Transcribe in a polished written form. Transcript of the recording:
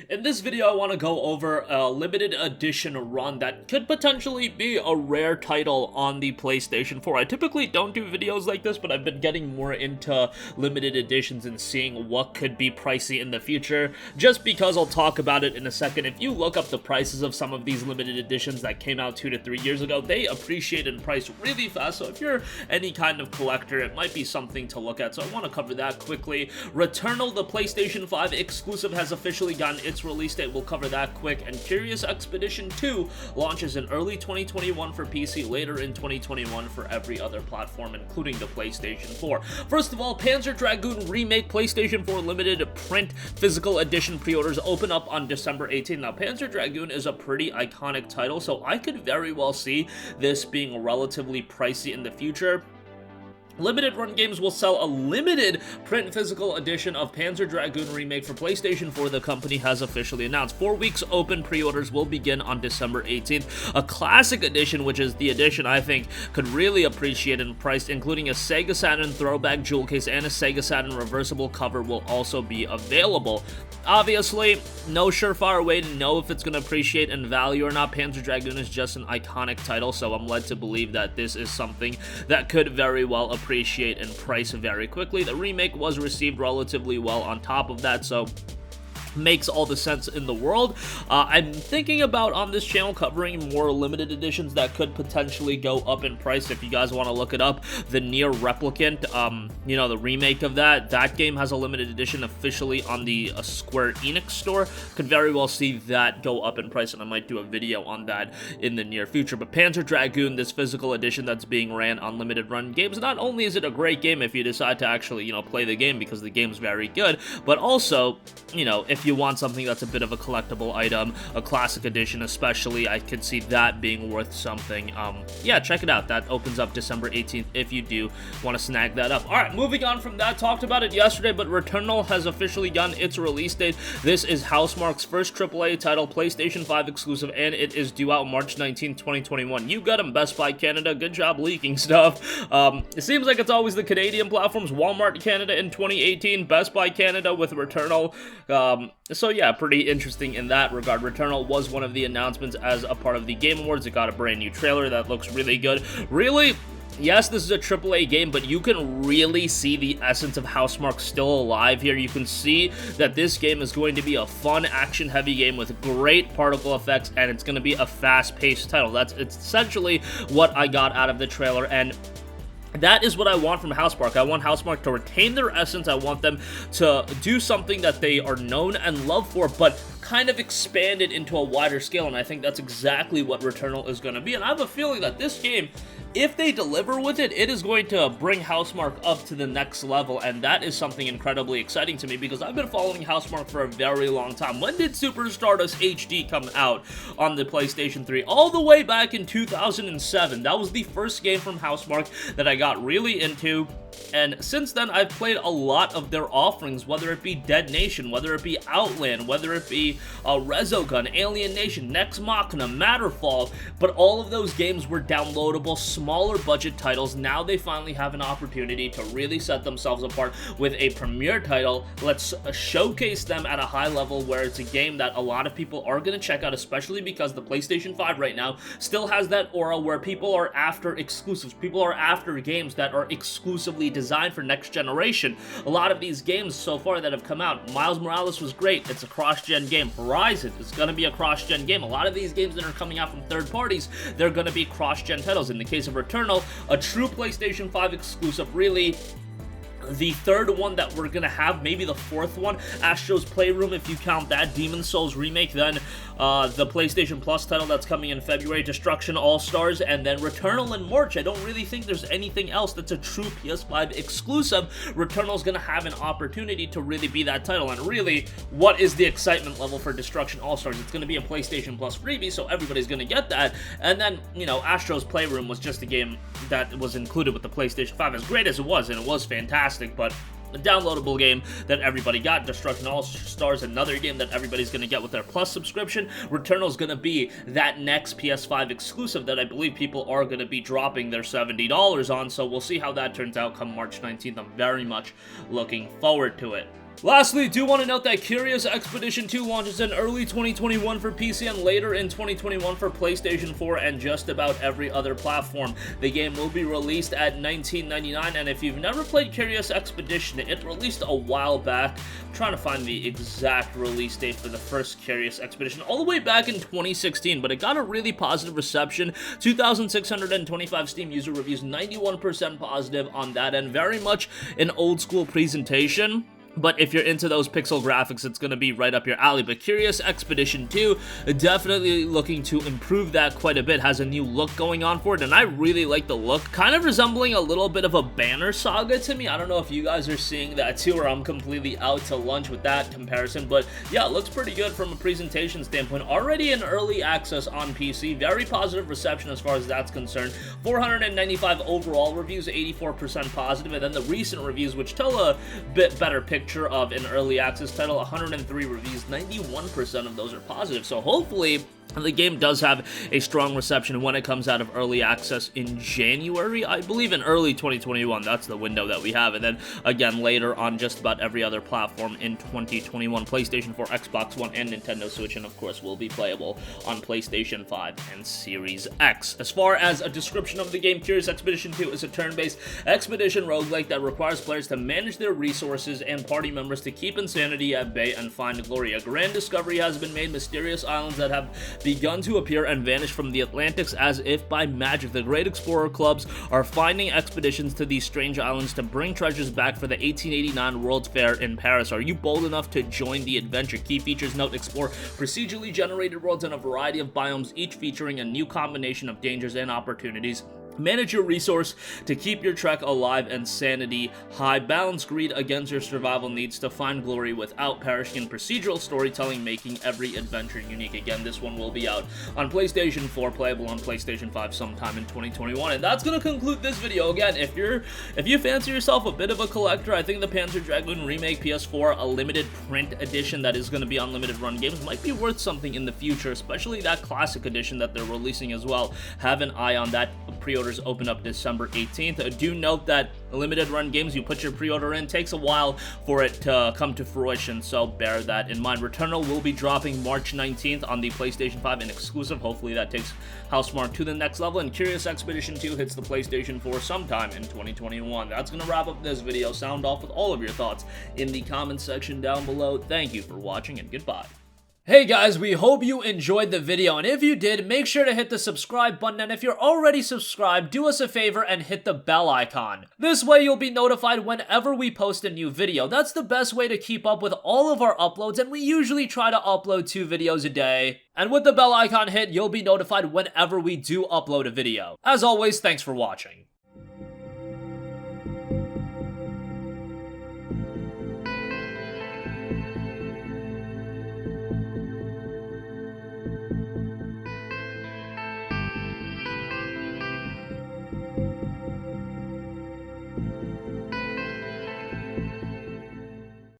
In this video, I want to go over a limited edition run that could potentially be a rare title on the PlayStation 4. I typically don't do videos like this, but I've been getting more into limited editions and seeing what could be pricey in the future, just because I'll talk about it in a second. If you look up the prices of some of these limited editions that came out 2 to 3 years ago, they appreciate in price really fast, so if you're any kind of collector, it might be something to look at, so I want to cover that quickly. Returnal, the PlayStation 5 exclusive, has officially gotten its release date. We'll cover that quick. And Curious Expedition 2 launches in early 2021 for PC, later in 2021 for every other platform, including the PlayStation 4. First of all, Panzer Dragoon Remake PlayStation 4 limited print physical edition pre-orders open up on December 18th. Now, Panzer Dragoon is a pretty iconic title, so I could very well see this being relatively pricey in the future. Limited Run Games will sell a limited print physical edition of Panzer Dragoon Remake for PlayStation 4, the company has officially announced. 4 weeks open pre-orders will begin on December 18th. A classic edition, which is the edition I think could really appreciate in price, including a Sega Saturn throwback jewel case and a Sega Saturn reversible cover, will also be available. Obviously, no surefire way to know if it's going to appreciate in value or not. Panzer Dragoon is just an iconic title, so I'm led to believe that this is something that could very well appreciate in price very quickly. The remake was received relatively well on top of that, so makes all the sense in the world. I'm thinking about on this channel covering more limited editions that could potentially go up in price. If you guys want to look it up, the Nier Replicant, the remake of that game has a limited edition officially on the Square Enix store. Could very well see that go up in price, and I might do a video on that in the near future. But Panzer Dragoon, this physical edition that's being ran on limited run games, not only is it a great game if you decide to actually, play the game, because the game's very good, but also, if you want something that's a bit of a collectible item, a classic edition especially, I could see that being worth something. Yeah, check it out. That opens up December 18th if you do want to snag that up. Alright, moving on from that, talked about it yesterday, but Returnal has officially gotten its release date. This is Housemarque's first AAA title, PlayStation 5 exclusive, and it is due out March 19th, 2021. You got them, Best Buy Canada. Good job leaking stuff. It seems like it's always the Canadian platforms. Walmart Canada in 2018, Best Buy Canada with Returnal. So yeah, pretty interesting in that regard. Returnal was one of the announcements as a part of the Game Awards. It got a brand new trailer that looks really good. Really, yes, this is a AAA game, but you can really see the essence of Housemarque still alive here. You can see that this game is going to be a fun, action-heavy game with great particle effects, and it's going to be a fast-paced title. It's essentially what I got out of the trailer, and that is what I want from Housemarque. I want Housemarque to retain their essence. I want them to do something that they are known and loved for, but kind of expand it into a wider scale, and I think that's exactly what Returnal is going to be. And I have a feeling that this game, if they deliver with it, it is going to bring Housemarque up to the next level, and that is something incredibly exciting to me, because I've been following Housemarque for a very long time. When did Super Stardust HD come out on the PlayStation 3? All the way back in 2007. That was the first game from Housemarque that I got really into, and since then I've played a lot of their offerings, whether it be Dead Nation, whether it be Outland, whether it be Resogun, Alien Nation, Nex Machina, Matterfall, but all of those games were downloadable, smaller budget titles. Now they finally have an opportunity to really set themselves apart with a premier title. Let's showcase them at a high level where it's a game that a lot of people are going to check out, especially because the PlayStation 5 right now still has that aura where people are after exclusives. People are after games that are exclusively designed for next generation. A lot of these games so far that have come out, Miles Morales was great. It's a cross-gen game. Horizon is going to be a cross-gen game. A lot of these games that are coming out from third parties, they're going to be cross-gen titles. In the case of Returnal, a true PlayStation 5 exclusive, really the third one that we're gonna have, maybe the fourth one, Astro's Playroom, if you count that, Demon's Souls Remake, then the PlayStation Plus title that's coming in February, Destruction All-Stars, and then Returnal in March. I don't really think there's anything else that's a true PS5 exclusive. Returnal's gonna have an opportunity to really be that title, and really, what is the excitement level for Destruction All-Stars? It's gonna be a PlayStation Plus freebie, so everybody's gonna get that, and then, Astro's Playroom was just a game that was included with the PlayStation 5, as great as it was, and it was fantastic, but a downloadable game that everybody got. Destruction All-Stars, another game that everybody's going to get with their Plus subscription. Returnal's going to be that next PS5 exclusive that I believe people are going to be dropping their $70 on, so we'll see how that turns out come March 19th. I'm very much looking forward to it. Lastly, do want to note that Curious Expedition 2 launches in early 2021 for PC and later in 2021 for PlayStation 4 and just about every other platform. The game will be released at $19.99, and if you've never played Curious Expedition, it released a while back. I'm trying to find the exact release date for the first Curious Expedition, all the way back in 2016, but it got a really positive reception. 2,625 Steam user reviews, 91% positive on that end. Very much an old school presentation. But if you're into those pixel graphics, it's going to be right up your alley. But Curious Expedition 2, definitely looking to improve that quite a bit. Has a new look going on for it, and I really like the look. Kind of resembling a little bit of a Banner Saga to me. I don't know if you guys are seeing that too, or I'm completely out to lunch with that comparison. But yeah, it looks pretty good from a presentation standpoint. Already in early access on PC. Very positive reception as far as that's concerned. 495 overall reviews, 84% positive. And then the recent reviews, which tell a bit better picture of an early access title, 103 reviews, 91% of those are positive. So hopefully the game does have a strong reception when it comes out of early access in January, I believe, in early 2021. That's the window that we have. And then again later on just about every other platform in 2021. PlayStation 4, Xbox One, and Nintendo Switch, and of course will be playable on PlayStation 5 and Series X. As far as a description of the game, Curious Expedition 2 is a turn-based expedition roguelike that requires players to manage their resources and party members to keep insanity at bay and find glory. A grand discovery has been made. Mysterious islands that have begun to appear and vanish from the Atlantic as if by magic. The great explorer clubs are finding expeditions to these strange islands to bring treasures back for the 1889 World's Fair in Paris. Are you bold enough to join the adventure? Key features note: explore procedurally generated worlds in a variety of biomes, each featuring a new combination of dangers and opportunities. Manage your resource to keep your trek alive and sanity high. Balance greed against your survival needs to find glory without perishing in procedural storytelling, making every adventure unique. Again, this one will be out on PlayStation 4, playable on PlayStation 5 sometime in 2021. And that's going to conclude this video. Again, if you fancy yourself a bit of a collector, I think the Panzer Dragoon Remake PS4, a limited print edition that is going to be on limited run games, might be worth something in the future, especially that classic edition that they're releasing as well. Have an eye on that. Pre-orders open up December 18th. Do note that limited run games, you put your pre-order in, takes a while for it to come to fruition, so bear that in mind. Returnal will be dropping March 19th on the PlayStation 5, an exclusive. Hopefully that takes Housemarque to the next level, and Curious Expedition 2 hits the PlayStation 4 sometime in 2021. That's going to wrap up this video. Sound off with all of your thoughts in the comments section down below. Thank you for watching, and goodbye. Hey guys, we hope you enjoyed the video, and if you did, make sure to hit the subscribe button, and if you're already subscribed, do us a favor and hit the bell icon. This way you'll be notified whenever we post a new video. That's the best way to keep up with all of our uploads, and we usually try to upload 2 videos a day. And with the bell icon hit, you'll be notified whenever we do upload a video. As always, thanks for watching.